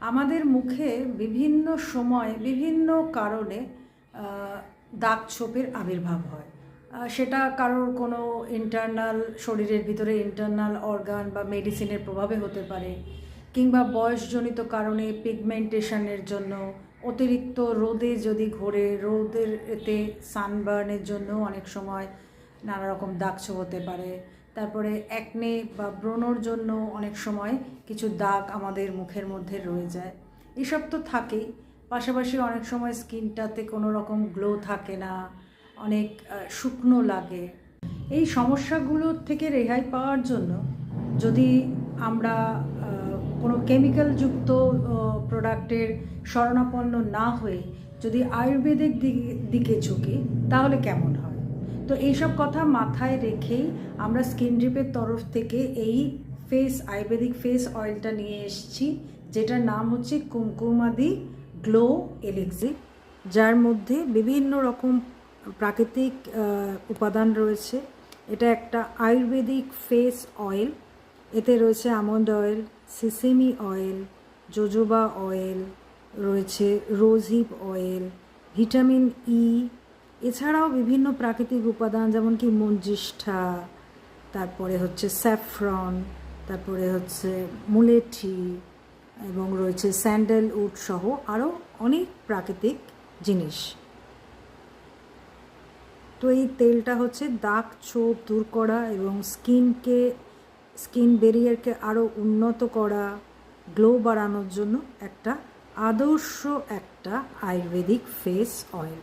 আমাদের মুখে বিভিন্ন সময় বিভিন্ন কারণে দাগ ছোপের আবির্ভাব হয়। সেটা কারোর কোনো ইন্টারনাল, শরীরের ভিতরে ইন্টারনাল অর্গান বা মেডিসিনের প্রভাবে হতে পারে, কিংবা বয়সজনিত কারণে পিগমেন্টেশনের জন্য, অতিরিক্ত রোদে যদি ঘোরে, রোদের এতে সানবার্নের জন্য অনেক সময় নানা রকম দাগ ছোপ হতে পারে। তারপরে অ্যাকনে বা ব্রণর জন্য অনেক সময় কিছু দাগ আমাদের মুখের মধ্যে রয়ে যায়। এসব তো থাকেই, পাশাপাশি অনেক সময় স্কিনটাতে কোনো রকম গ্লো থাকে না, অনেক শুকনো লাগে। এই সমস্যাগুলোর থেকে রেহাই পাওয়ার জন্য যদি আমরা কোনো কেমিক্যালযুক্ত প্রোডাক্টের শরণাপন্ন না হয়ে যদি আয়ুর্বেদিক দিকে ঝুঁকি, তাহলে কেমন হয়? তো এইসব কথা মাথায় রেখেই আমরা স্কিন ড্রিপের তরফ থেকে এই আয়ুর্বেদিক ফেস অয়েলটা নিয়ে এসেছি, যেটার নাম হচ্ছে কুমকুমাদি গ্লো এলিক্সির, যার মধ্যে বিভিন্ন রকম প্রাকৃতিক উপাদান রয়েছে। এটা একটা আয়ুর্বেদিক ফেস অয়েল। এতে রয়েছে almond oil, sesame oil, jojoba oil, রয়েছে রোজহিপ অয়েল, ভিটামিন ই, এছাড়াও বিভিন্ন প্রাকৃতিক উপাদান যেমন কি মঞ্জিষ্ঠা, তারপরে হচ্ছে স্যাফরন, তারপরে হচ্ছে মুলেঠি, এবং রয়েছে স্যান্ডেলউড সহ আরও অনেক প্রাকৃতিক জিনিস। তো এই তেলটা হচ্ছে দাগ ছোপ দূর করা এবং স্কিন ব্যারিয়ারকে আরও উন্নত করা, গ্লো বাড়ানোর জন্য একটা আদর্শ আয়ুর্বেদিক ফেস অয়েল।